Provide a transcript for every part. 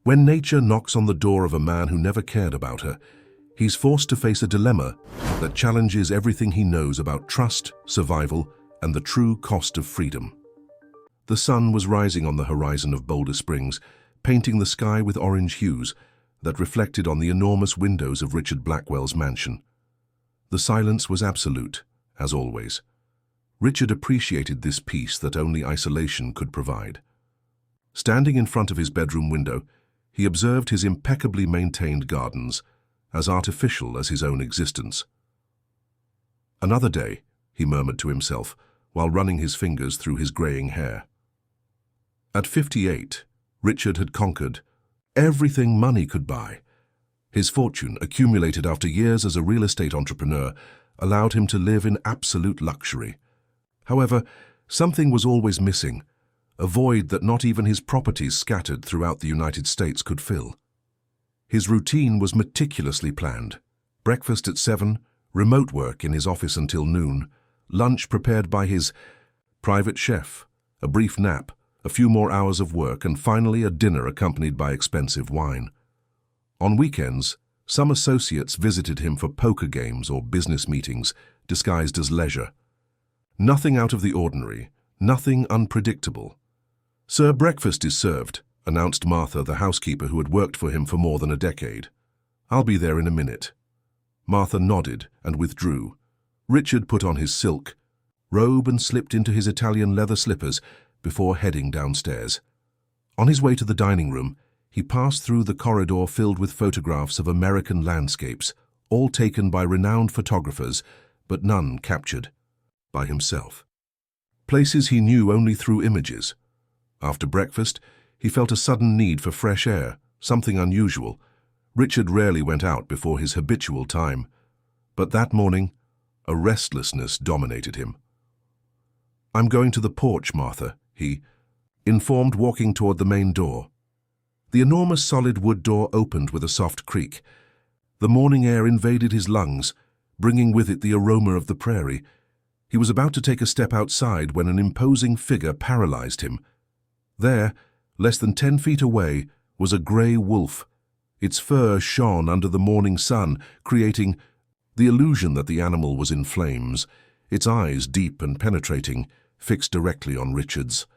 When nature knocks on the door of a man who never cared about her, he's forced to face a dilemma that challenges everything he knows about trust, survival, and the true cost of freedom. The sun was rising on the horizon of Boulder Springs, painting the sky with orange hues that reflected on the enormous windows of Richard Blackwell's mansion. The silence was absolute, as always. Richard appreciated this peace that only isolation could provide. Standing in front of his bedroom window, he observed his impeccably maintained gardens, as artificial as his own existence. "Another day," he murmured to himself, while running his fingers through his graying hair. At 58, Richard had conquered everything money could buy. His fortune, accumulated after years as a real estate entrepreneur, allowed him to live in absolute luxury. However, something was always missing, a void that not even his properties scattered throughout the United States could fill. His routine was meticulously planned. Breakfast at 7, remote work in his office until noon, lunch prepared by his private chef, a brief nap, a few more hours of work, and finally a dinner accompanied by expensive wine. On weekends, some associates visited him for poker games or business meetings, disguised as leisure. Nothing out of the ordinary, nothing unpredictable. "Sir, breakfast is served," announced Martha, the housekeeper who had worked for him for more than a decade. "I'll be there in a minute." Martha nodded and withdrew. Richard put on his silk robe and slipped into his Italian leather slippers before heading downstairs. On his way to the dining room, he passed through the corridor filled with photographs of American landscapes, all taken by renowned photographers, but none captured by himself. Places he knew only through images. After breakfast, he felt a sudden need for fresh air, something unusual. Richard rarely went out before his habitual time, but that morning, a restlessness dominated him. "I'm going to the porch, Martha," he informed, walking toward the main door. The enormous solid wood door opened with a soft creak. The morning air invaded his lungs, bringing with it the aroma of the prairie. He was about to take a step outside when an imposing figure paralyzed him. There, less than 10 feet away, was a gray wolf. Its fur shone under the morning sun, creating the illusion that the animal was in flames, its eyes deep and penetrating, fixed directly on Richard's.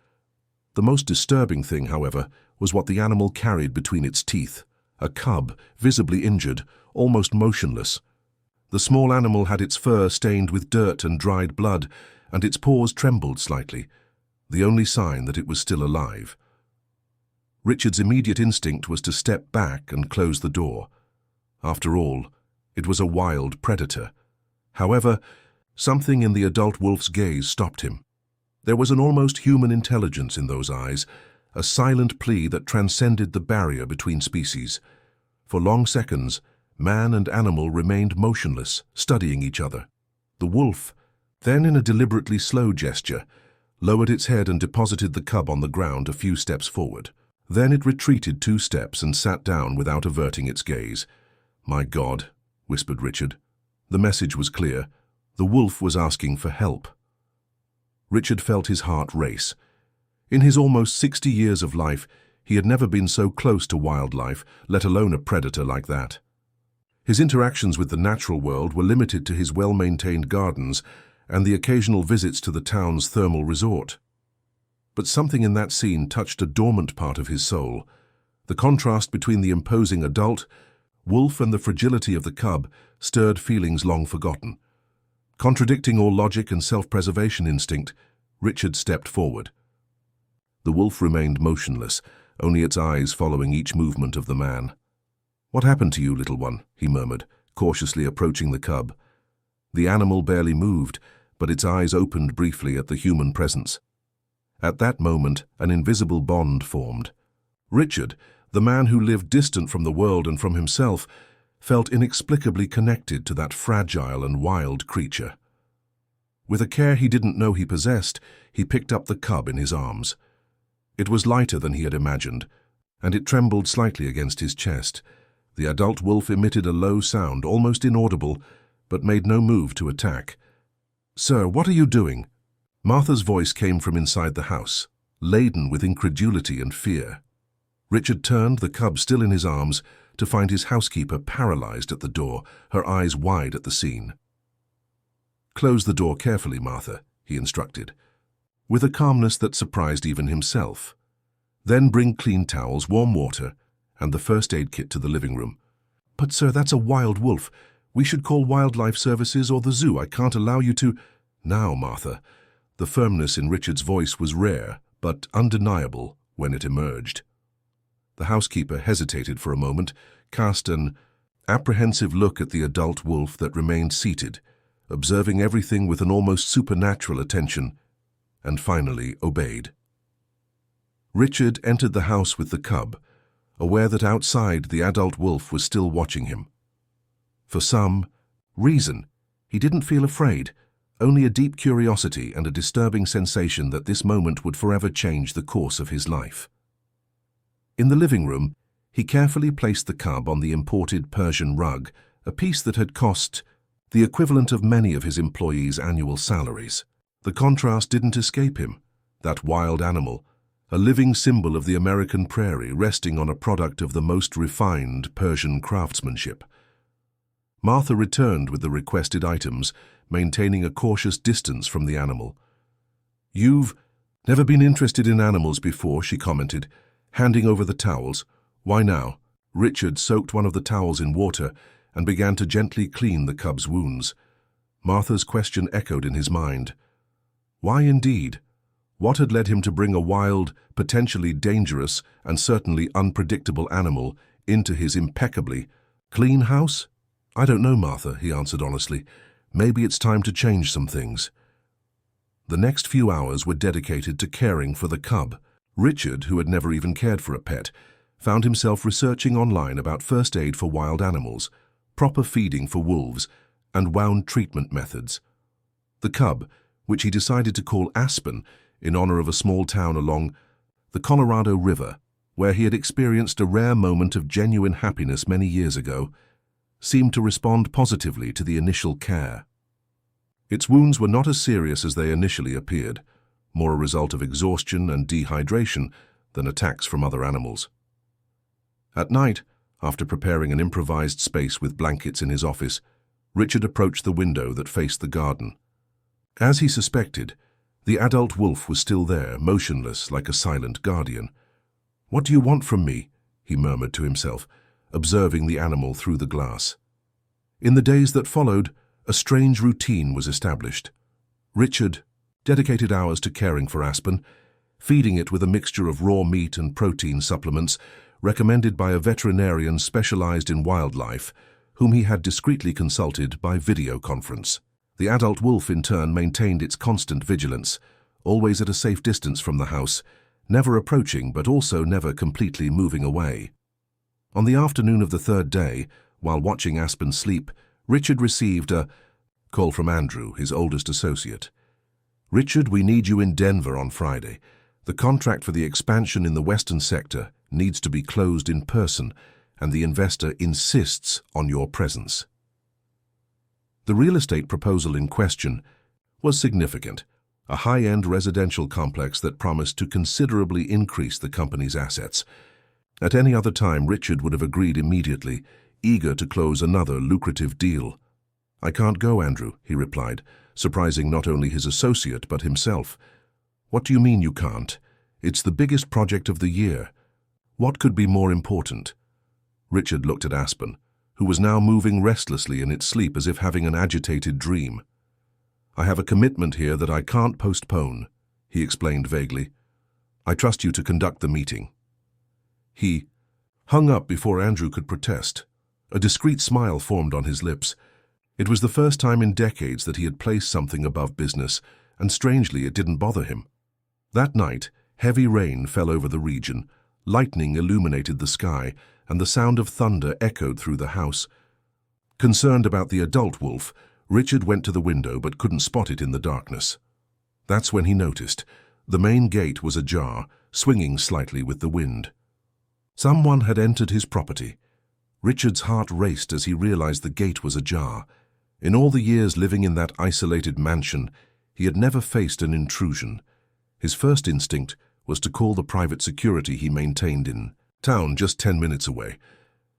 The most disturbing thing, however, was what the animal carried between its teeth, a cub, visibly injured, almost motionless. The small animal had its fur stained with dirt and dried blood, and its paws trembled slightly, the only sign that it was still alive. Richard's immediate instinct was to step back and close the door. After all, it was a wild predator. However, something in the adult wolf's gaze stopped him. There was an almost human intelligence in those eyes, a silent plea that transcended the barrier between species. For long seconds, man and animal remained motionless, studying each other. The wolf, then in a deliberately slow gesture, lowered its head and deposited the cub on the ground a few steps forward. Then it retreated 2 steps and sat down without averting its gaze. "My God," whispered Richard. The message was clear. The wolf was asking for help. Richard felt his heart race. In his almost 60 years of life, he had never been so close to wildlife, let alone a predator like that. His interactions with the natural world were limited to his well-maintained gardens and the occasional visits to the town's thermal resort. But something in that scene touched a dormant part of his soul. The contrast between the imposing adult wolf and the fragility of the cub stirred feelings long forgotten. Contradicting all logic and self-preservation instinct, Richard stepped forward. The wolf remained motionless, only its eyes following each movement of the man. "What happened to you, little one?" he murmured, cautiously approaching the cub. The animal barely moved, but its eyes opened briefly at the human presence. At that moment, an invisible bond formed. Richard, the man who lived distant from the world and from himself, felt inexplicably connected to that fragile and wild creature. With a care he didn't know he possessed, he picked up the cub in his arms. It was lighter than he had imagined, and it trembled slightly against his chest. The adult wolf emitted a low sound, almost inaudible, but made no move to attack. "Sir, what are you doing?" Martha's voice came from inside the house, laden with incredulity and fear. Richard turned, the cub still in his arms, to find his housekeeper paralyzed at the door, her eyes wide at the scene. "Close the door carefully, Martha," he instructed, with a calmness that surprised even himself. "Then bring clean towels, warm water, and the first aid kit to the living room." "But sir, that's a wild wolf. We should call wildlife services or the zoo. I can't allow you to—" "Now, Martha." The firmness in Richard's voice was rare, but undeniable when it emerged. The housekeeper hesitated for a moment, cast an apprehensive look at the adult wolf that remained seated, observing everything with an almost supernatural attention, and finally obeyed. Richard entered the house with the cub, aware that outside the adult wolf was still watching him. For some reason, he didn't feel afraid, only a deep curiosity and a disturbing sensation that this moment would forever change the course of his life. In the living room, he carefully placed the cub on the imported Persian rug, a piece that had cost the equivalent of many of his employees' annual salaries. The contrast didn't escape him. That wild animal, a living symbol of the American prairie, resting on a product of the most refined Persian craftsmanship. Martha returned with the requested items, maintaining a cautious distance from the animal. "You've never been interested in animals before," she commented, handing over the towels. "Why now?" Richard soaked one of the towels in water and began to gently clean the cub's wounds. Martha's question echoed in his mind. Why indeed? What had led him to bring a wild, potentially dangerous, and certainly unpredictable animal into his impeccably clean house? "I don't know, Martha," he answered honestly. "Maybe it's time to change some things." The next few hours were dedicated to caring for the cub. Richard, who had never even cared for a pet, found himself researching online about first aid for wild animals, proper feeding for wolves, and wound treatment methods. The cub, which he decided to call Aspen in honor of a small town along the Colorado River, where he had experienced a rare moment of genuine happiness many years ago, seemed to respond positively to the initial care. Its wounds were not as serious as they initially appeared, more a result of exhaustion and dehydration than attacks from other animals. At night, after preparing an improvised space with blankets in his office, Richard approached the window that faced the garden. As he suspected, the adult wolf was still there, motionless like a silent guardian. "What do you want from me?" he murmured to himself, observing the animal through the glass. In the days that followed, a strange routine was established. Richard dedicated hours to caring for Aspen, feeding it with a mixture of raw meat and protein supplements recommended by a veterinarian specialized in wildlife, whom he had discreetly consulted by video conference. The adult wolf, in turn, maintained its constant vigilance, always at a safe distance from the house, never approaching but also never completely moving away. On the afternoon of the third day, while watching Aspen sleep, Richard received a call from Andrew, his oldest associate. "Richard, we need you in Denver on Friday. The contract for the expansion in the western sector needs to be closed in person, and the investor insists on your presence." The real estate proposal in question was significant, a high-end residential complex that promised to considerably increase the company's assets. At any other time, Richard would have agreed immediately, eager to close another lucrative deal. "I can't go, Andrew," he replied, surprising not only his associate but himself. "What do you mean you can't? It's the biggest project of the year. What could be more important?" Richard looked at Aspen, who was now moving restlessly in its sleep as if having an agitated dream. "I have a commitment here that I can't postpone," he explained vaguely. "I trust you to conduct the meeting." He hung up before Andrew could protest. A discreet smile formed on his lips. It was the first time in decades that he had placed something above business, and strangely it didn't bother him. That night, heavy rain fell over the region, lightning illuminated the sky, and the sound of thunder echoed through the house. Concerned about the adult wolf, Richard went to the window but couldn't spot it in the darkness. That's when he noticed. The main gate was ajar, swinging slightly with the wind. Someone had entered his property. Richard's heart raced as he realized the gate was ajar. In all the years living in that isolated mansion, he had never faced an intrusion. His first instinct was to call the private security he maintained in town just 10 minutes away.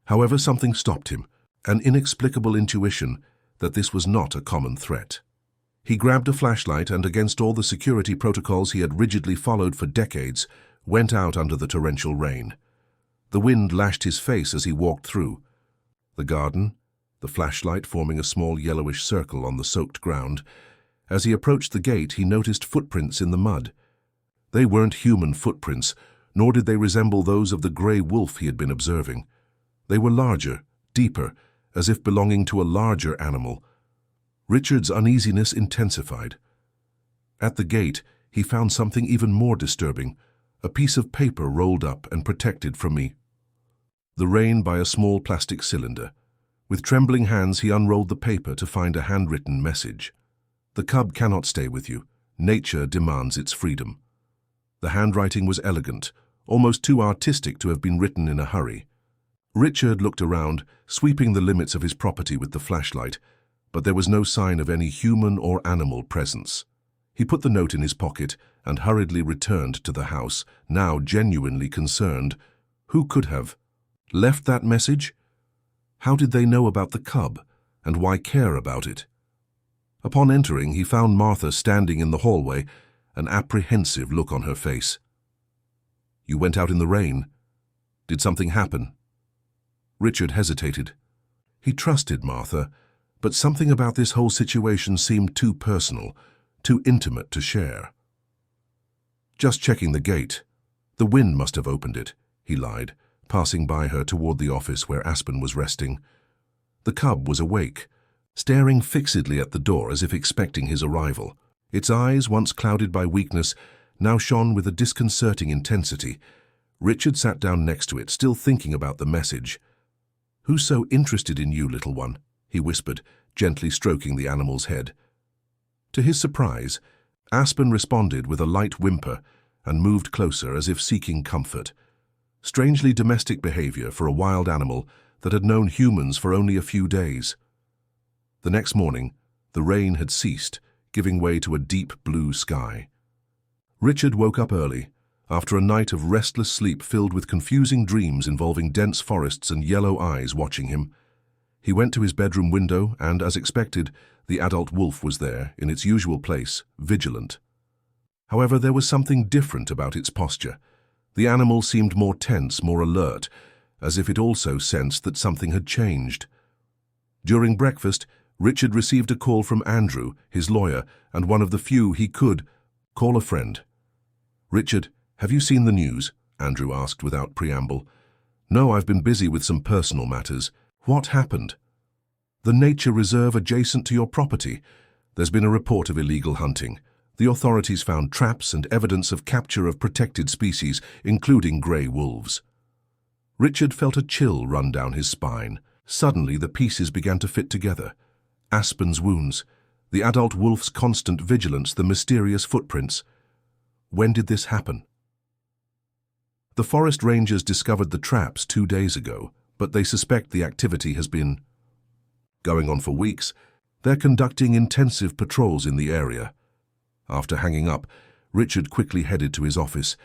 However, something stopped him, an inexplicable intuition that this was not a common threat. He grabbed a flashlight and, against all the security protocols he had rigidly followed for decades, went out under the torrential rain. The wind lashed his face as he walked through. The garden, the flashlight forming a small yellowish circle on the soaked ground. As he approached the gate, he noticed footprints in the mud. They weren't human footprints, nor did they resemble those of the grey wolf he had been observing. They were larger, deeper, as if belonging to a larger animal. Richard's uneasiness intensified. At the gate, he found something even more disturbing, a piece of paper rolled up and protected from the rain by a small plastic cylinder. With trembling hands, he unrolled the paper to find a handwritten message. "The cub cannot stay with you. Nature demands its freedom." The handwriting was elegant, almost too artistic to have been written in a hurry. Richard looked around, sweeping the limits of his property with the flashlight, but there was no sign of any human or animal presence. He put the note in his pocket and hurriedly returned to the house, now genuinely concerned. Who could have left that message? How did they know about the cub, and why care about it? Upon entering, he found Martha standing in the hallway, an apprehensive look on her face. "You went out in the rain. Did something happen?" Richard hesitated. He trusted Martha, but something about this whole situation seemed too personal, too intimate to share. "Just checking the gate. The wind must have opened it," he lied, passing by her toward the office where Aspen was resting. The cub was awake, staring fixedly at the door as if expecting his arrival. Its eyes, once clouded by weakness, now shone with a disconcerting intensity. Richard sat down next to it, still thinking about the message. "Who's so interested in you, little one?" he whispered, gently stroking the animal's head. To his surprise, Aspen responded with a light whimper and moved closer as if seeking comfort. Strangely domestic behavior for a wild animal that had known humans for only a few days. The next morning, the rain had ceased, giving way to a deep blue sky. Richard woke up early, after a night of restless sleep filled with confusing dreams involving dense forests and yellow eyes watching him. He went to his bedroom window and, as expected, the adult wolf was there, in its usual place, vigilant. However, there was something different about its posture. The animal seemed more tense, more alert, as if it also sensed that something had changed. During breakfast, Richard received a call from Andrew, his lawyer, and one of the few he could call a friend. "Richard, have you seen the news?" Andrew asked without preamble. "No, I've been busy with some personal matters." "What happened?" "The nature reserve adjacent to your property. There's been a report of illegal hunting. The authorities found traps and evidence of capture of protected species, including grey wolves." Richard felt a chill run down his spine. Suddenly, the pieces began to fit together. Aspen's wounds, the adult wolf's constant vigilance, the mysterious footprints. When did this happen? The forest rangers discovered the traps 2 days ago, but they suspect the activity has been going on for weeks. They're conducting intensive patrols in the area. After hanging up, Richard quickly headed to his office.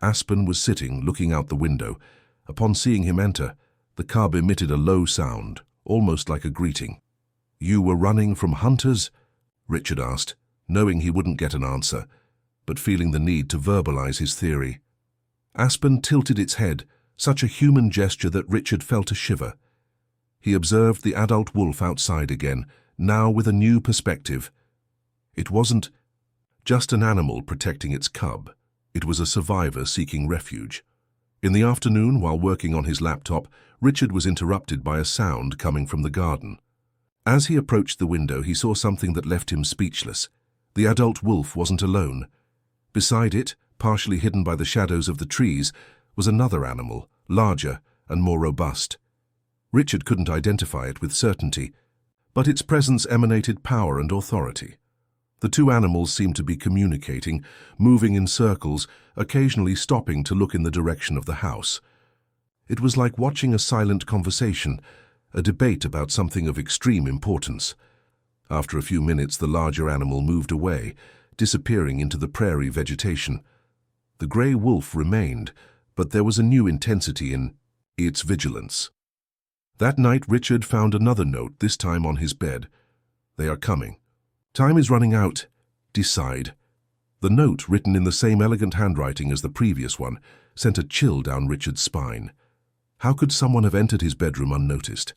Aspen was sitting, looking out the window. Upon seeing him enter, the cub emitted a low sound, almost like a greeting. "You were running from hunters?" Richard asked, knowing he wouldn't get an answer, but feeling the need to verbalize his theory. Aspen tilted its head, such a human gesture that Richard felt a shiver. He observed the adult wolf outside again, now with a new perspective. It wasn't just an animal protecting its cub. It was a survivor seeking refuge. In the afternoon, while working on his laptop, Richard was interrupted by a sound coming from the garden. As he approached the window, he saw something that left him speechless. The adult wolf wasn't alone. Beside it, partially hidden by the shadows of the trees, was another animal, larger and more robust. Richard couldn't identify it with certainty, but its presence emanated power and authority. The two animals seemed to be communicating, moving in circles, occasionally stopping to look in the direction of the house. It was like watching a silent conversation, a debate about something of extreme importance. After a few minutes, the larger animal moved away, disappearing into the prairie vegetation. The grey wolf remained, but there was a new intensity in its vigilance. That night, Richard found another note, this time on his bed. "They are coming. Time is running out. Decide." The note, written in the same elegant handwriting as the previous one, sent a chill down Richard's spine. How could someone have entered his bedroom unnoticed?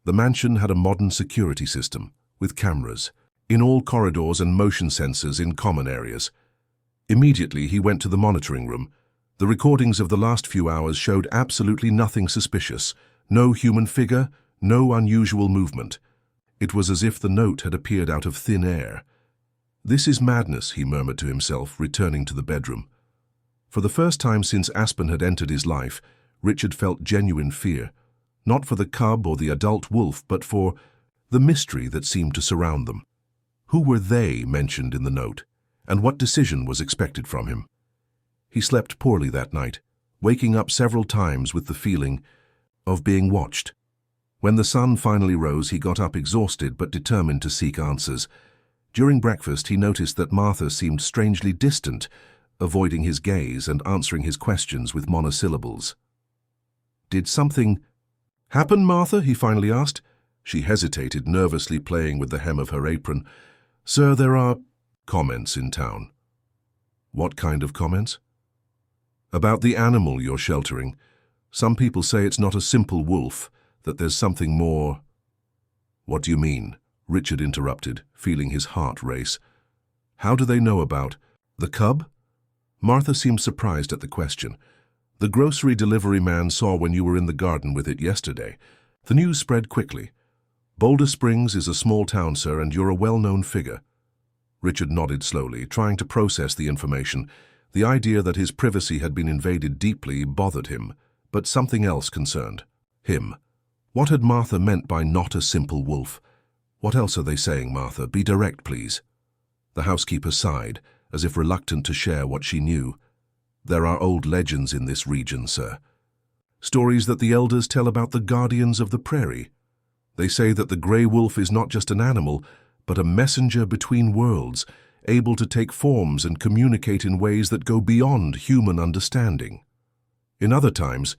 The mansion had a modern security system, with cameras, in all corridors and motion sensors in common areas. Immediately, he went to the monitoring room. The recordings of the last few hours showed absolutely nothing suspicious. No human figure, no unusual movement. It was as if the note had appeared out of thin air. "This is madness," he murmured to himself, returning to the bedroom. For the first time since Aspen had entered his life, Richard felt genuine fear, not for the cub or the adult wolf, but for the mystery that seemed to surround them. Who were they mentioned in the note, and what decision was expected from him? He slept poorly that night, waking up several times with the feeling of being watched. When the sun finally rose, he got up exhausted but determined to seek answers. During breakfast, he noticed that Martha seemed strangely distant, avoiding his gaze and answering his questions with monosyllables. "Did something happen, Martha?" he finally asked. She hesitated, nervously playing with the hem of her apron. "Sir, there are comments in town." "What kind of comments?" "About the animal you're sheltering. Some people say it's not a simple wolf, that there's something more." "What do you mean?" Richard interrupted, feeling his heart race. "How do they know about the cub?" Martha seemed surprised at the question. "The grocery delivery man saw when you were in the garden with it yesterday. The news spread quickly. Boulder Springs is a small town, sir, and you're a well-known figure." Richard nodded slowly, trying to process the information. The idea that his privacy had been invaded deeply bothered him, but something else concerned him. What had Martha meant by "not a simple wolf"? "What else are they saying, Martha? Be direct, please." The housekeeper sighed, as if reluctant to share what she knew. "There are old legends in this region, sir. Stories that the elders tell about the guardians of the prairie. They say that the grey wolf is not just an animal, but a messenger between worlds, able to take forms and communicate in ways that go beyond human understanding." In other times,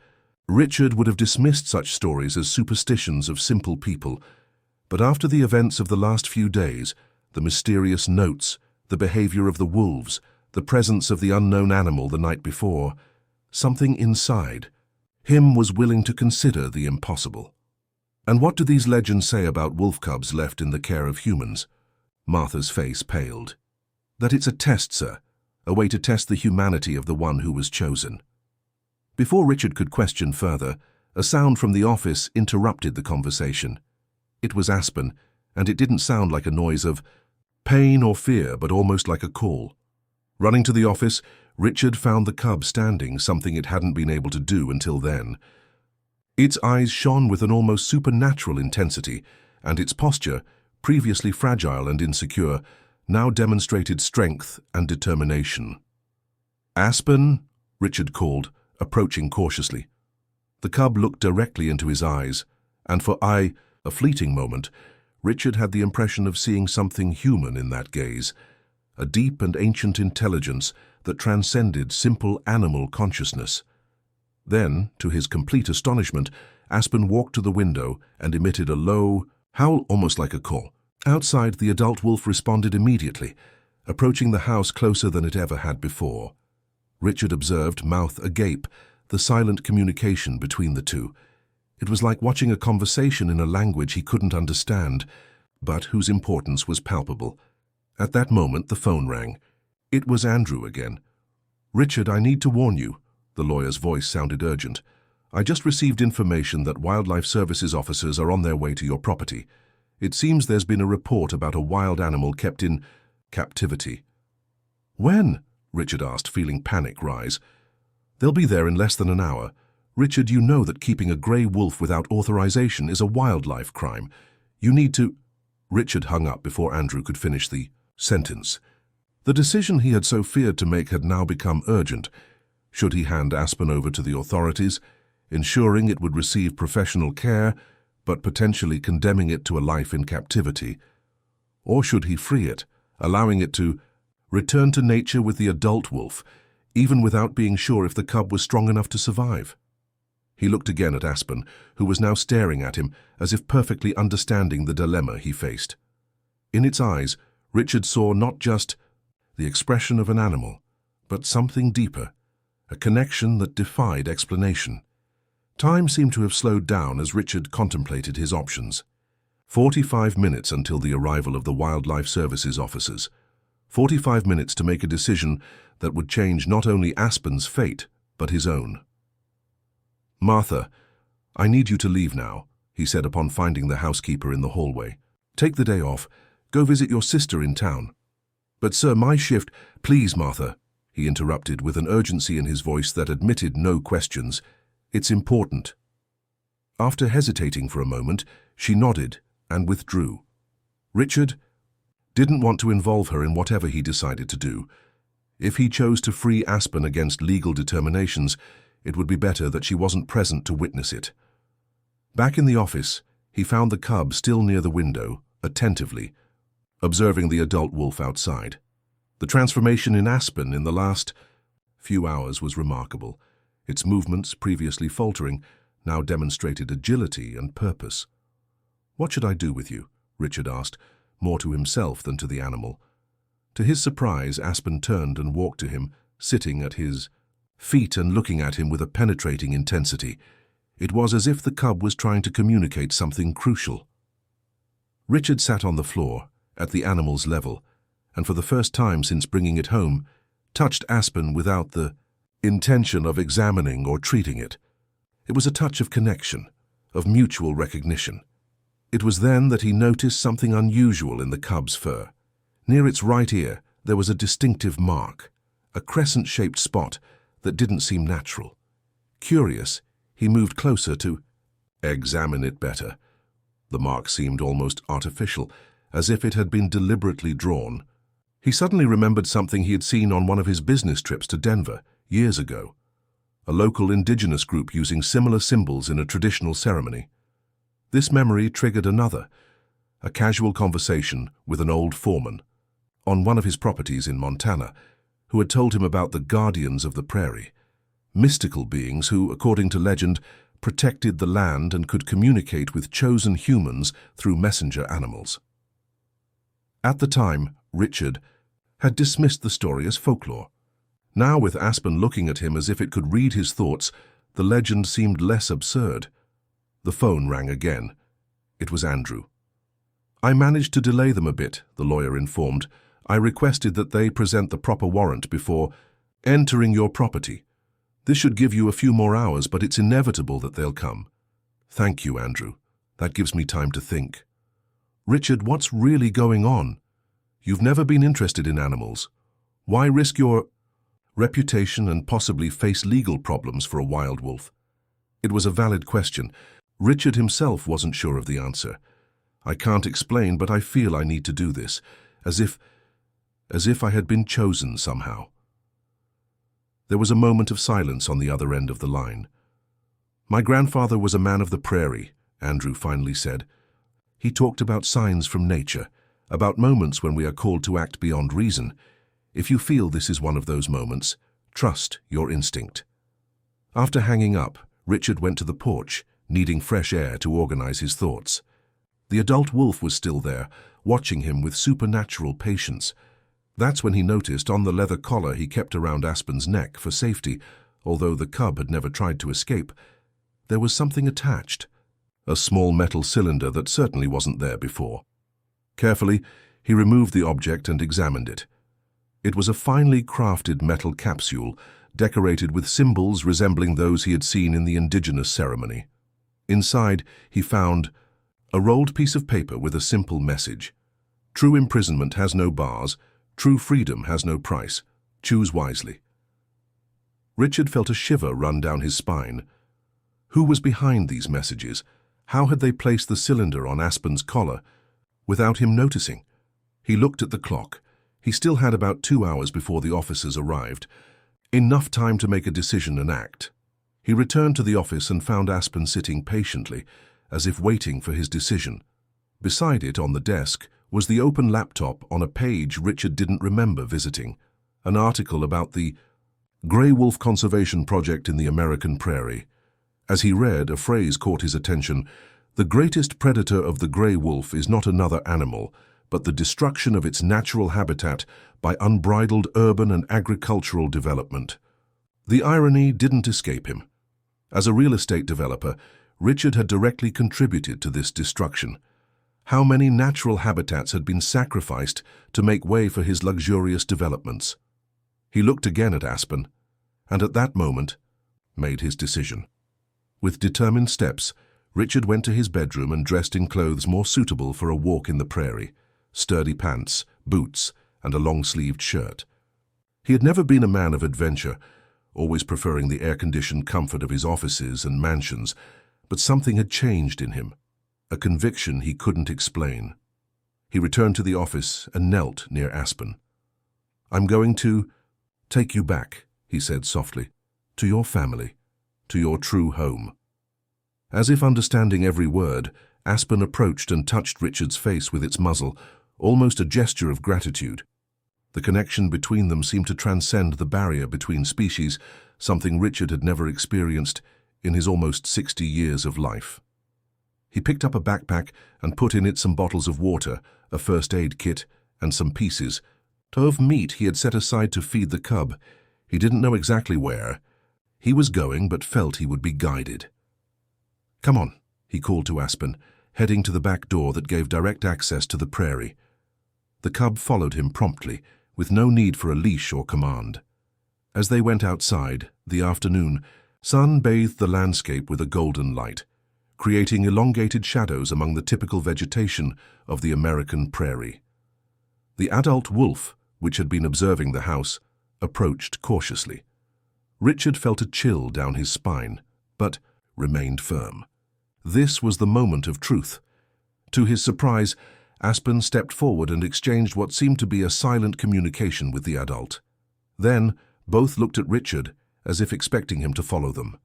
Richard would have dismissed such stories as superstitions of simple people, but after the events of the last few days, the mysterious notes, the behavior of the wolves, the presence of the unknown animal the night before, something inside him was willing to consider the impossible. "And what do these legends say about wolf cubs left in the care of humans?" Martha's face paled. "That it's a test, sir, a way to test the humanity of the one who was chosen." Before Richard could question further, a sound from the office interrupted the conversation. It was Aspen, and it didn't sound like a noise of pain or fear, but almost like a call. Running to the office, Richard found the cub standing, something it hadn't been able to do until then. Its eyes shone with an almost supernatural intensity, and its posture, previously fragile and insecure, now demonstrated strength and determination. "Aspen," Richard called, approaching cautiously. The cub looked directly into his eyes, and for a fleeting moment, Richard had the impression of seeing something human in that gaze, a deep and ancient intelligence that transcended simple animal consciousness. Then, to his complete astonishment, Aspen walked to the window and emitted a low howl, almost like a call. Outside, the adult wolf responded immediately, approaching the house closer than it ever had before. Richard observed, mouth agape, the silent communication between the two. It was like watching a conversation in a language he couldn't understand, but whose importance was palpable. At that moment, the phone rang. It was Andrew again. "Richard, I need to warn you." The lawyer's voice sounded urgent. "I just received information that wildlife services officers are on their way to your property. It seems there's been a report about a wild animal kept in captivity." "When?" Richard asked, feeling panic rise. "They'll be there in less than an hour. Richard, you know that keeping a grey wolf without authorization is a wildlife crime. You need to—" Richard hung up before Andrew could finish the sentence. The decision he had so feared to make had now become urgent. Should he hand Aspen over to the authorities, ensuring it would receive professional care, but potentially condemning it to a life in captivity? Or should he free it, allowing it to return to nature with the adult wolf, even without being sure if the cub was strong enough to survive. He looked again at Aspen, who was now staring at him as if perfectly understanding the dilemma he faced. In its eyes, Richard saw not just the expression of an animal, but something deeper, a connection that defied explanation. Time seemed to have slowed down as Richard contemplated his options. 45 minutes until the arrival of the Wildlife Services officers. 45 minutes to make a decision that would change not only Aspen's fate, but his own. "Martha, I need you to leave now," he said upon finding the housekeeper in the hallway. "Take the day off. Go visit your sister in town." "But sir, my shift—" "Please, Martha," he interrupted with an urgency in his voice that admitted no questions. "It's important." After hesitating for a moment, she nodded and withdrew. Richard didn't want to involve her in whatever he decided to do. If he chose to free Aspen against legal determinations, it would be better that she wasn't present to witness it. Back in the office, he found the cub still near the window, attentively, observing the adult wolf outside. The transformation in Aspen in the last few hours was remarkable. Its movements, previously faltering, now demonstrated agility and purpose. "What should I do with you?" Richard asked, more to himself than to the animal. To his surprise, Aspen turned and walked to him, sitting at his feet and looking at him with a penetrating intensity. It was as if the cub was trying to communicate something crucial. Richard sat on the floor, at the animal's level, and for the first time since bringing it home, touched Aspen without the intention of examining or treating it. It was a touch of connection, of mutual recognition. It was then that he noticed something unusual in the cub's fur. Near its right ear, there was a distinctive mark, a crescent-shaped spot that didn't seem natural. Curious, he moved closer to examine it better. The mark seemed almost artificial, as if it had been deliberately drawn. He suddenly remembered something he had seen on one of his business trips to Denver, years ago. A local indigenous group using similar symbols in a traditional ceremony. This memory triggered another, a casual conversation with an old foreman on one of his properties in Montana, who had told him about the guardians of the prairie, mystical beings who, according to legend, protected the land and could communicate with chosen humans through messenger animals. At the time, Richard had dismissed the story as folklore. Now, with Aspen looking at him as if it could read his thoughts, the legend seemed less absurd. The phone rang again. It was Andrew. "I managed to delay them a bit," the lawyer informed. "I requested that they present the proper warrant before entering your property. This should give you a few more hours, but it's inevitable that they'll come." "Thank you, Andrew. That gives me time to think." "Richard, what's really going on? You've never been interested in animals. Why risk your reputation and possibly face legal problems for a wild wolf?" It was a valid question. Richard himself wasn't sure of the answer. "I can't explain, but I feel I need to do this, as if I had been chosen somehow." There was a moment of silence on the other end of the line. "My grandfather was a man of the prairie," Andrew finally said. "He talked about signs from nature, about moments when we are called to act beyond reason. If you feel this is one of those moments, trust your instinct." After hanging up, Richard went to the porch, needing fresh air to organize his thoughts. The adult wolf was still there, watching him with supernatural patience. That's when he noticed on the leather collar he kept around Aspen's neck for safety, although the cub had never tried to escape, there was something attached, a small metal cylinder that certainly wasn't there before. Carefully, he removed the object and examined it. It was a finely crafted metal capsule, decorated with symbols resembling those he had seen in the indigenous ceremony. Inside, he found a rolled piece of paper with a simple message. "True imprisonment has no bars. True freedom has no price. Choose wisely." Richard felt a shiver run down his spine. Who was behind these messages? How had they placed the cylinder on Aspen's collar without him noticing? He looked at the clock. He still had about 2 hours before the officers arrived. Enough time to make a decision and act. He returned to the office and found Aspen sitting patiently, as if waiting for his decision. Beside it, on the desk, was the open laptop on a page Richard didn't remember visiting, an article about the Gray Wolf Conservation Project in the American Prairie. As he read, a phrase caught his attention. The greatest predator of the gray wolf is not another animal, but the destruction of its natural habitat by unbridled urban and agricultural development. The irony didn't escape him. As a real estate developer, Richard had directly contributed to this destruction. How many natural habitats had been sacrificed to make way for his luxurious developments? He looked again at Aspen, and at that moment, made his decision. With determined steps, Richard went to his bedroom and dressed in clothes more suitable for a walk in the prairie: sturdy pants, boots, and a long-sleeved shirt. He had never been a man of adventure, always preferring the air-conditioned comfort of his offices and mansions, but something had changed in him, a conviction he couldn't explain. He returned to the office and knelt near Aspen. "I'm going to take you back," he said softly, "to your family, to your true home." As if understanding every word, Aspen approached and touched Richard's face with its muzzle, almost a gesture of gratitude. The connection between them seemed to transcend the barrier between species, something Richard had never experienced in his almost 60 years of life. He picked up a backpack and put in it some bottles of water, a first aid kit, and some pieces of meat he had set aside to feed the cub. He didn't know exactly where he was going, but felt he would be guided. "Come on," he called to Aspen, heading to the back door that gave direct access to the prairie. The cub followed him promptly, with no need for a leash or command. As they went outside, the afternoon sun bathed the landscape with a golden light, creating elongated shadows among the typical vegetation of the American prairie. The adult wolf, which had been observing the house, approached cautiously. Richard felt a chill down his spine, but remained firm. This was the moment of truth. To his surprise, Aspen stepped forward and exchanged what seemed to be a silent communication with the adult. Then, both looked at Richard, as if expecting him to follow them.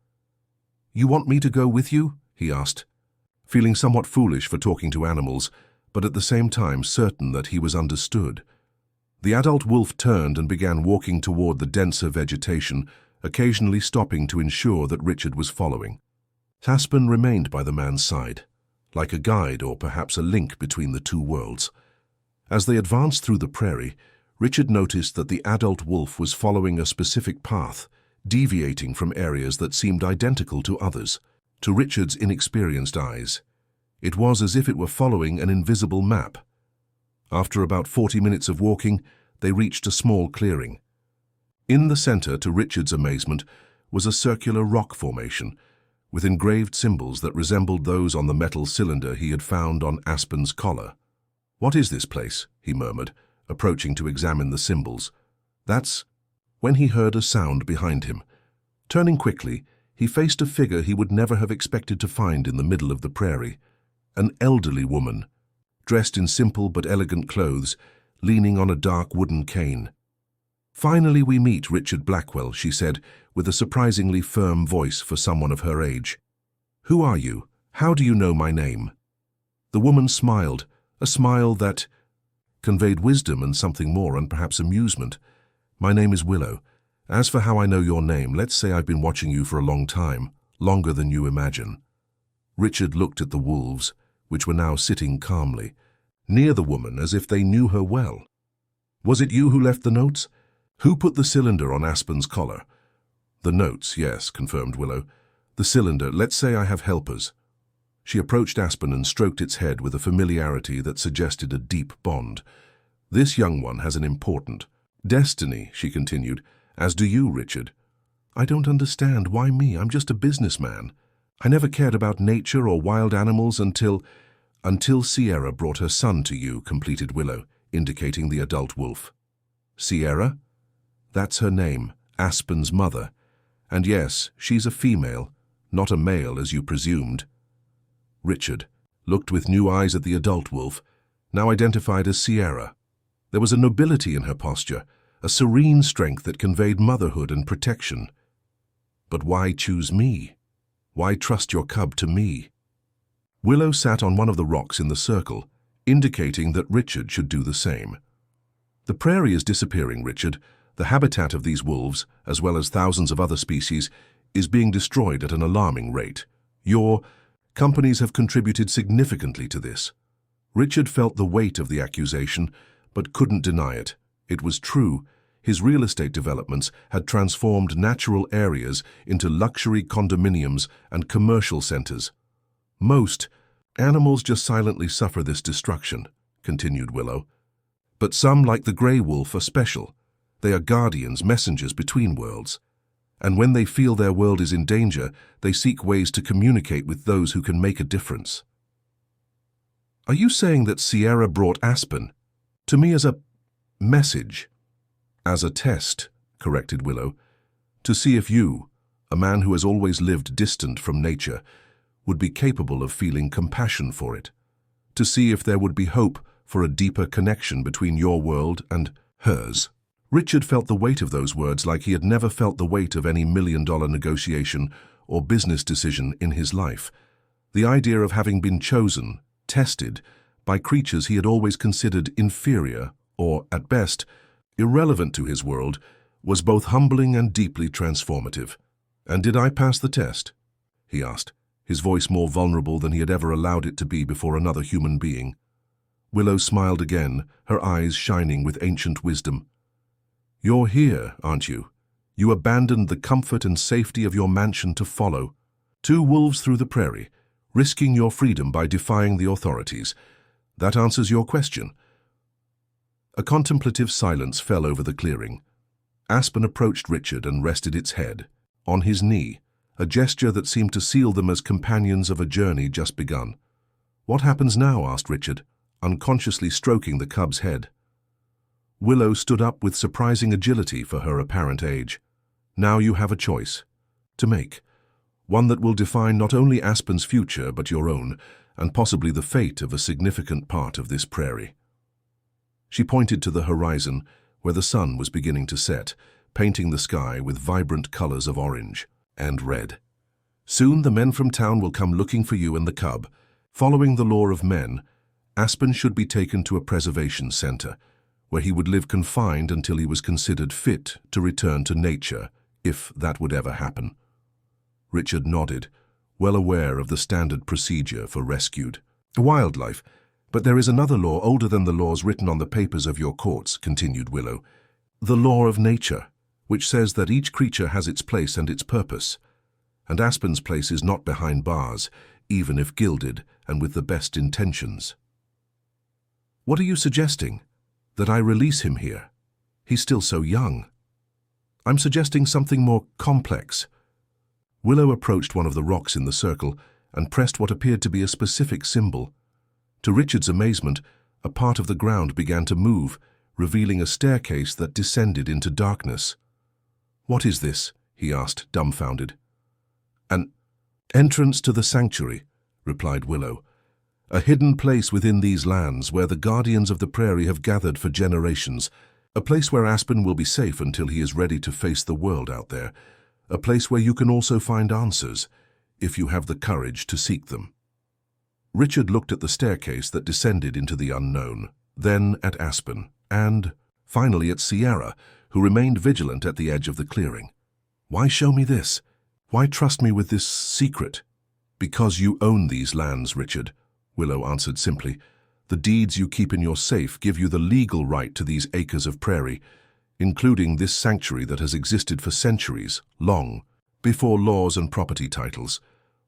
"You want me to go with you?" he asked, feeling somewhat foolish for talking to animals, but at the same time certain that he was understood. The adult wolf turned and began walking toward the denser vegetation, occasionally stopping to ensure that Richard was following. Aspen remained by the man's side, like a guide or perhaps a link between the two worlds. As they advanced through the prairie, Richard noticed that the adult wolf was following a specific path, deviating from areas that seemed identical to others. To Richard's inexperienced eyes, it was as if it were following an invisible map. After about 40 minutes of walking, they reached a small clearing. In the center, to Richard's amazement, was a circular rock formation, with engraved symbols that resembled those on the metal cylinder he had found on Aspen's collar. "What is this place?" he murmured, approaching to examine the symbols. That's when he heard a sound behind him. Turning quickly, he faced a figure he would never have expected to find in the middle of the prairie. An elderly woman, dressed in simple but elegant clothes, leaning on a dark wooden cane. "Finally we meet, Richard Blackwell," she said, with a surprisingly firm voice for someone of her age. "Who are you? How do you know my name?" The woman smiled, a smile that conveyed wisdom and something more, and perhaps amusement. "My name is Willow. As for how I know your name, let's say I've been watching you for a long time, longer than you imagine." Richard looked at the wolves, which were now sitting calmly, near the woman as if they knew her well. "Was it you who left the notes? Who put the cylinder on Aspen's collar?" "The notes, yes," confirmed Willow. "The cylinder, let's say I have helpers." She approached Aspen and stroked its head with a familiarity that suggested a deep bond. "This young one has an important destiny," she continued, "as do you, Richard." "I don't understand. Why me? I'm just a businessman. I never cared about nature or wild animals until Sierra brought her son to you," completed Willow, indicating the adult wolf. "Sierra? That's her name, Aspen's mother. And yes, she's a female, not a male as you presumed." Richard looked with new eyes at the adult wolf, now identified as Sierra. There was a nobility in her posture, a serene strength that conveyed motherhood and protection. "But why choose me? Why trust your cub to me?" Willow sat on one of the rocks in the circle, indicating that Richard should do the same. "The prairie is disappearing, Richard. The habitat of these wolves, as well as thousands of other species, is being destroyed at an alarming rate. Your companies have contributed significantly to this. Richard felt the weight of the accusation, but couldn't deny it. It was true. His real estate developments had transformed natural areas into luxury condominiums and commercial centers. Most animals just silently suffer this destruction, continued Willow. But some, like the grey wolf, are special. They are guardians, messengers between worlds. And when they feel their world is in danger, they seek ways to communicate with those who can make a difference. Are you saying that Sierra brought Aspen to me as a message? As a test, corrected Willow, to see if you, a man who has always lived distant from nature, would be capable of feeling compassion for it, to see if there would be hope for a deeper connection between your world and hers. Richard felt the weight of those words like he had never felt the weight of any million-dollar negotiation or business decision in his life. The idea of having been chosen, tested, by creatures he had always considered inferior or, at best, irrelevant to his world, was both humbling and deeply transformative. "And did I pass the test?" he asked, his voice more vulnerable than he had ever allowed it to be before another human being. Willow smiled again, her eyes shining with ancient wisdom. "You're here, aren't you? You abandoned the comfort and safety of your mansion to follow. 2 wolves through the prairie, risking your freedom by defying the authorities. That answers your question." A contemplative silence fell over the clearing. Aspen approached Richard and rested its head on his knee, a gesture that seemed to seal them as companions of a journey just begun. "What happens now?" asked Richard, unconsciously stroking the cub's head. Willow stood up with surprising agility for her apparent age. "Now you have a choice to make, one that will define not only Aspen's future but your own, and possibly the fate of a significant part of this prairie." She pointed to the horizon, where the sun was beginning to set, painting the sky with vibrant colors of orange and red. "Soon the men from town will come looking for you and the cub. Following the law of men, Aspen should be taken to a preservation center, where he would live confined until he was considered fit to return to nature, if that would ever happen." Richard nodded, well aware of the standard procedure for rescued wildlife. "But there is another law older than the laws written on the papers of your courts," continued Willow. "The law of nature, which says that each creature has its place and its purpose. And Aspen's place is not behind bars, even if gilded and with the best intentions." "What are you suggesting? That I release him here? He's still so young." "I'm suggesting something more complex." Willow approached one of the rocks in the circle and pressed what appeared to be a specific symbol. To Richard's amazement, a part of the ground began to move, revealing a staircase that descended into darkness. "What is this?" he asked, dumbfounded. "An entrance to the sanctuary," replied Willow. "A hidden place within these lands where the guardians of the prairie have gathered for generations. A place where Aspen will be safe until he is ready to face the world out there. A place where you can also find answers, if you have the courage to seek them." Richard looked at the staircase that descended into the unknown, then at Aspen, and finally at Sierra, who remained vigilant at the edge of the clearing. "Why show me this? Why trust me with this secret?" "Because you own these lands, Richard," Willow answered simply. "The deeds you keep in your safe give you the legal right to these acres of prairie, including this sanctuary that has existed for centuries, long before laws and property titles."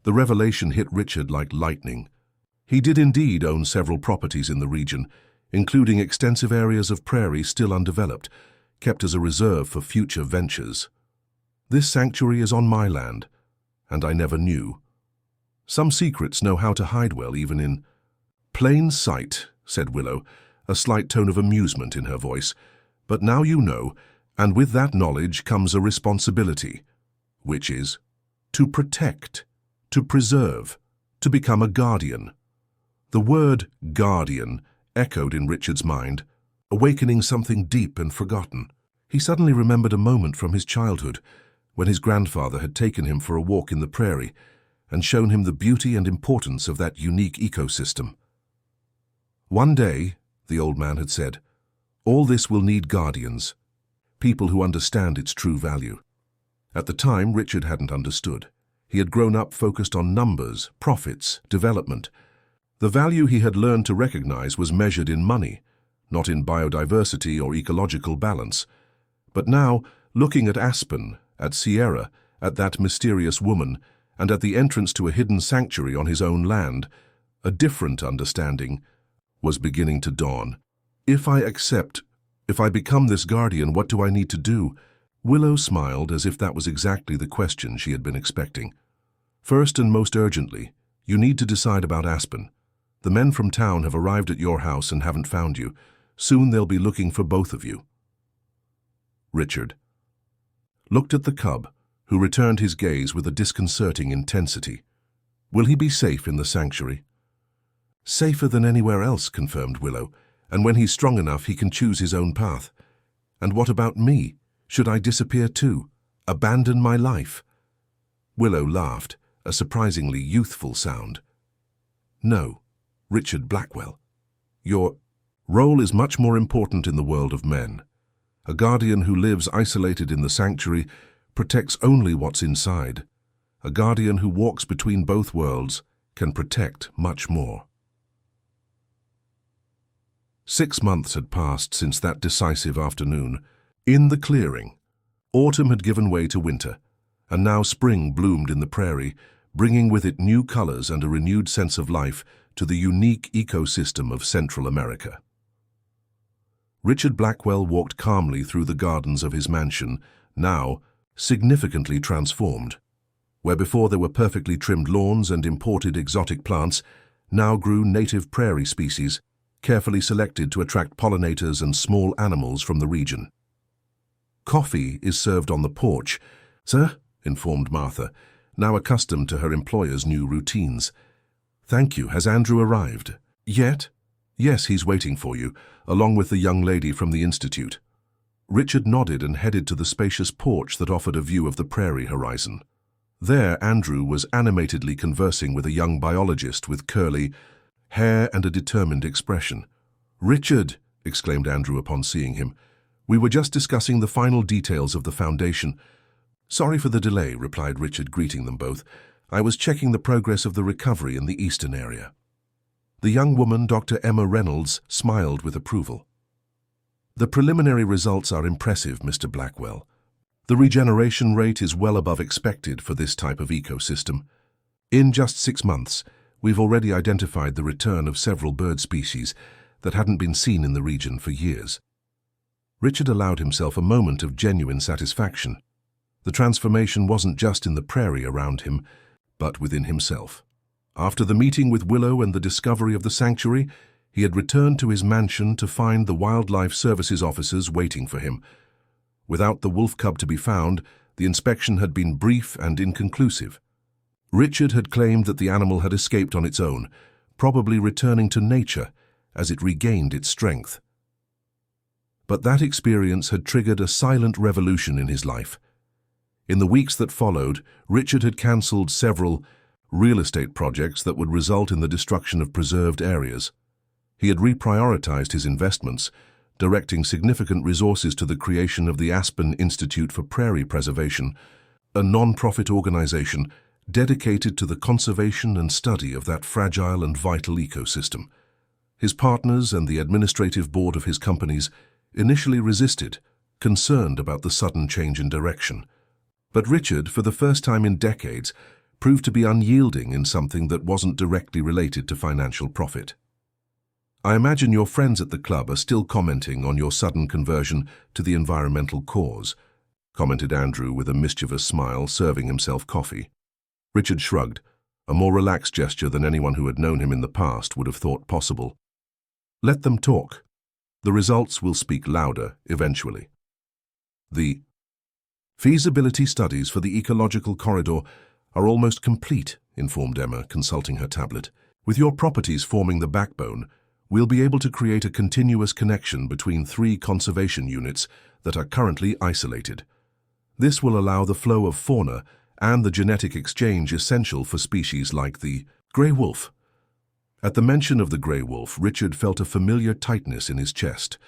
The revelation hit Richard like lightning. He did indeed own several properties in the region, including extensive areas of prairie still undeveloped, kept as a reserve for future ventures. "This sanctuary is on my land, and I never knew. Some secrets know how to hide well even in plain sight," said Willow, a slight tone of amusement in her voice. "But now you know, and with that knowledge comes a responsibility, which is to protect, to preserve, to become a guardian." The word guardian echoed in Richard's mind, awakening something deep and forgotten. He suddenly remembered a moment from his childhood, when his grandfather had taken him for a walk in the prairie and shown him the beauty and importance of that unique ecosystem. "One day," the old man had said, "all this will need guardians, people who understand its true value. At the time, Richard hadn't understood. He had grown up focused on numbers, profits, development. The value he had learned to recognize was measured in money, not in biodiversity or ecological balance. But now, looking at Aspen, at Sierra, at that mysterious woman, and at the entrance to a hidden sanctuary on his own land, a different understanding was beginning to dawn. If I become this guardian, what do I need to do? Willow smiled as if that was exactly the question she had been expecting. First and most urgently, you need to decide about Aspen. The men from town have arrived at your house and haven't found you. Soon they'll be looking for both of you. Richard looked at the cub, who returned his gaze with a disconcerting intensity. Will he be safe in the sanctuary? Safer than anywhere else, confirmed Willow, and when he's strong enough he can choose his own path. And what about me? Should I disappear too? Abandon my life? Willow laughed, a surprisingly youthful sound. No, Richard Blackwell. Your role is much more important in the world of men. A guardian who lives isolated in the sanctuary protects only what's inside. A guardian who walks between both worlds can protect much more. 6 months had passed since that decisive afternoon. In the clearing, autumn had given way to winter, and now spring bloomed in the prairie, bringing with it new colors and a renewed sense of life to the unique ecosystem of Central America. Richard Blackwell walked calmly through the gardens of his mansion, now significantly transformed. Where before there were perfectly trimmed lawns and imported exotic plants, now grew native prairie species, carefully selected to attract pollinators and small animals from the region. Coffee is served on the porch, sir, informed Martha, now accustomed to her employer's new routines. Thank you. Has Andrew arrived? Yet? Yes, he's waiting for you, along with the young lady from the Institute. Richard nodded and headed to the spacious porch that offered a view of the prairie horizon. There, Andrew was animatedly conversing with a young biologist with curly hair and a determined expression. Richard, exclaimed Andrew upon seeing him, we were just discussing the final details of the foundation. Sorry for the delay, replied Richard, greeting them both. I was checking the progress of the recovery in the eastern area. The young woman, Dr. Emma Reynolds, smiled with approval. The preliminary results are impressive, Mr. Blackwell. The regeneration rate is well above expected for this type of ecosystem. In just 6 months, we've already identified the return of several bird species that hadn't been seen in the region for years. Richard allowed himself a moment of genuine satisfaction. The transformation wasn't just in the prairie around him, but within himself. After the meeting with Willow and the discovery of the sanctuary, he had returned to his mansion to find the Wildlife Services officers waiting for him. Without the wolf cub to be found, the inspection had been brief and inconclusive. Richard had claimed that the animal had escaped on its own, probably returning to nature as it regained its strength. But that experience had triggered a silent revolution in his life. In the weeks that followed, Richard had cancelled several real estate projects that would result in the destruction of preserved areas. He had reprioritized his investments, directing significant resources to the creation of the Aspen Institute for Prairie Preservation, a non-profit organization dedicated to the conservation and study of that fragile and vital ecosystem. His partners and the administrative board of his companies initially resisted, concerned about the sudden change in direction. But Richard, for the first time in decades, proved to be unyielding in something that wasn't directly related to financial profit. I imagine your friends at the club are still commenting on your sudden conversion to the environmental cause, commented Andrew with a mischievous smile, serving himself coffee. Richard shrugged, a more relaxed gesture than anyone who had known him in the past would have thought possible. Let them talk. The results will speak louder eventually. The feasibility studies for the ecological corridor are almost complete, informed Emma, consulting her tablet. With your properties forming the backbone, we'll be able to create a continuous connection between 3 conservation units that are currently isolated. This will allow the flow of fauna and the genetic exchange essential for species like the grey wolf. At the mention of the grey wolf, Richard felt a familiar tightness in his chest.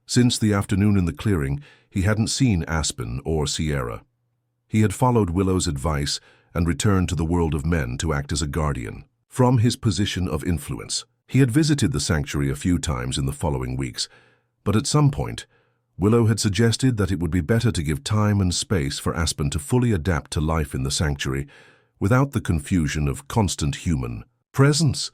Since the afternoon in the clearing, he hadn't seen Aspen or Sierra. He had followed Willow's advice and returned to the world of men to act as a guardian. From his position of influence, he had visited the sanctuary a few times in the following weeks, but at some point, Willow had suggested that it would be better to give time and space for Aspen to fully adapt to life in the sanctuary without the confusion of constant human presence.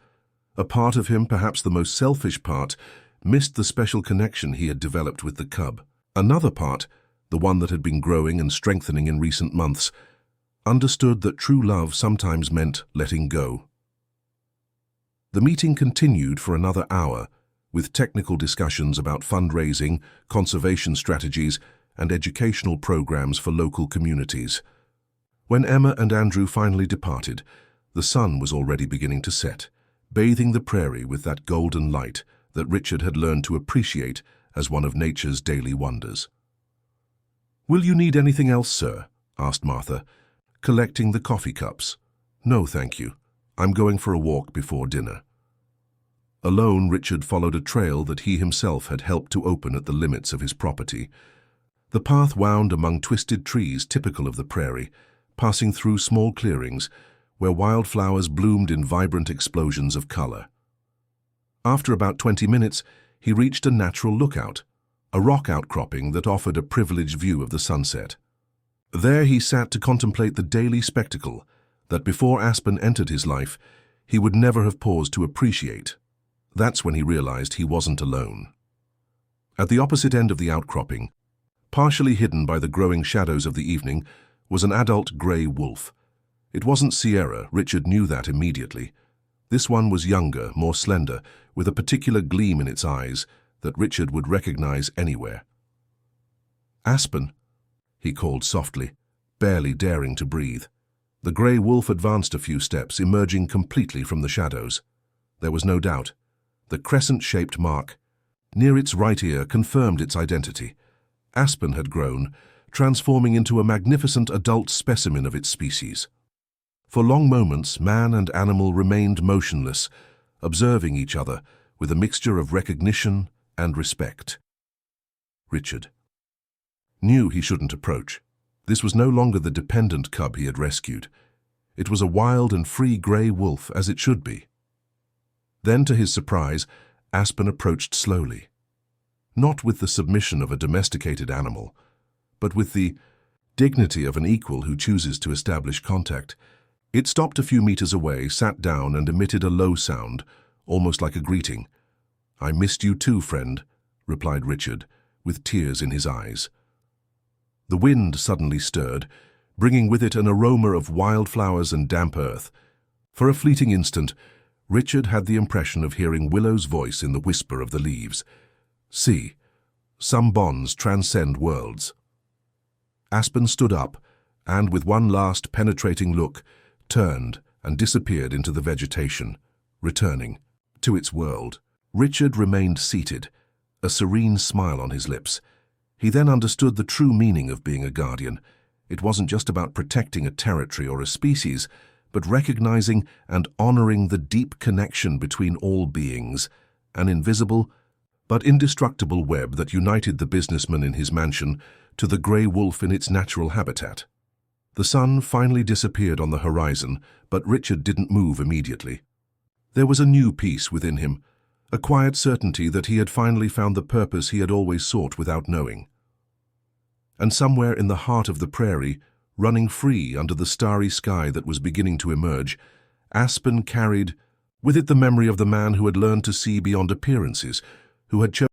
A part of him, perhaps the most selfish part, missed the special connection he had developed with the cub. Another part, the one that had been growing and strengthening in recent months, understood that true love sometimes meant letting go. The meeting continued for another hour, with technical discussions about fundraising, conservation strategies, and educational programs for local communities. When Emma and Andrew finally departed, the sun was already beginning to set, bathing the prairie with that golden light that Richard had learned to appreciate as one of nature's daily wonders. "Will you need anything else, sir?" asked Martha, collecting the coffee cups. "No, thank you. I'm going for a walk before dinner." Alone, Richard followed a trail that he himself had helped to open at the limits of his property. The path wound among twisted trees typical of the prairie, passing through small clearings where wildflowers bloomed in vibrant explosions of color. After about 20 minutes, he reached a natural lookout, a rock outcropping that offered a privileged view of the sunset. There he sat to contemplate the daily spectacle that before Aspen entered his life, he would never have paused to appreciate. That's when he realized he wasn't alone. At the opposite end of the outcropping, partially hidden by the growing shadows of the evening, was an adult gray wolf. It wasn't Sierra, Richard knew that immediately. This one was younger, more slender, with a particular gleam in its eyes that Richard would recognize anywhere. "Aspen," he called softly, barely daring to breathe. The gray wolf advanced a few steps, emerging completely from the shadows. There was no doubt. The crescent-shaped mark near its right ear confirmed its identity. Aspen had grown, transforming into a magnificent adult specimen of its species. For long moments, man and animal remained motionless, observing each other with a mixture of recognition and respect. Richard knew he shouldn't approach. This was no longer the dependent cub he had rescued. It was a wild and free gray wolf, as it should be. Then, to his surprise, Aspen approached slowly. Not with the submission of a domesticated animal, but with the dignity of an equal who chooses to establish contact. It stopped a few meters away, sat down, and emitted a low sound, almost like a greeting. "I missed you too, friend," replied Richard, with tears in his eyes. The wind suddenly stirred, bringing with it an aroma of wildflowers and damp earth. For a fleeting instant, Richard had the impression of hearing Willow's voice in the whisper of the leaves. "See, some bonds transcend worlds." Aspen stood up, and with one last penetrating look, turned and disappeared into the vegetation, returning to its world. Richard remained seated, a serene smile on his lips. He then understood the true meaning of being a guardian. It wasn't just about protecting a territory or a species, but recognizing and honoring the deep connection between all beings, an invisible but indestructible web that united the businessman in his mansion to the gray wolf in its natural habitat. The sun finally disappeared on the horizon, but Richard didn't move immediately. There was a new peace within him, a quiet certainty that he had finally found the purpose he had always sought without knowing. And somewhere in the heart of the prairie, running free under the starry sky that was beginning to emerge, Aspen carried with it the memory of the man who had learned to see beyond appearances, who had chosen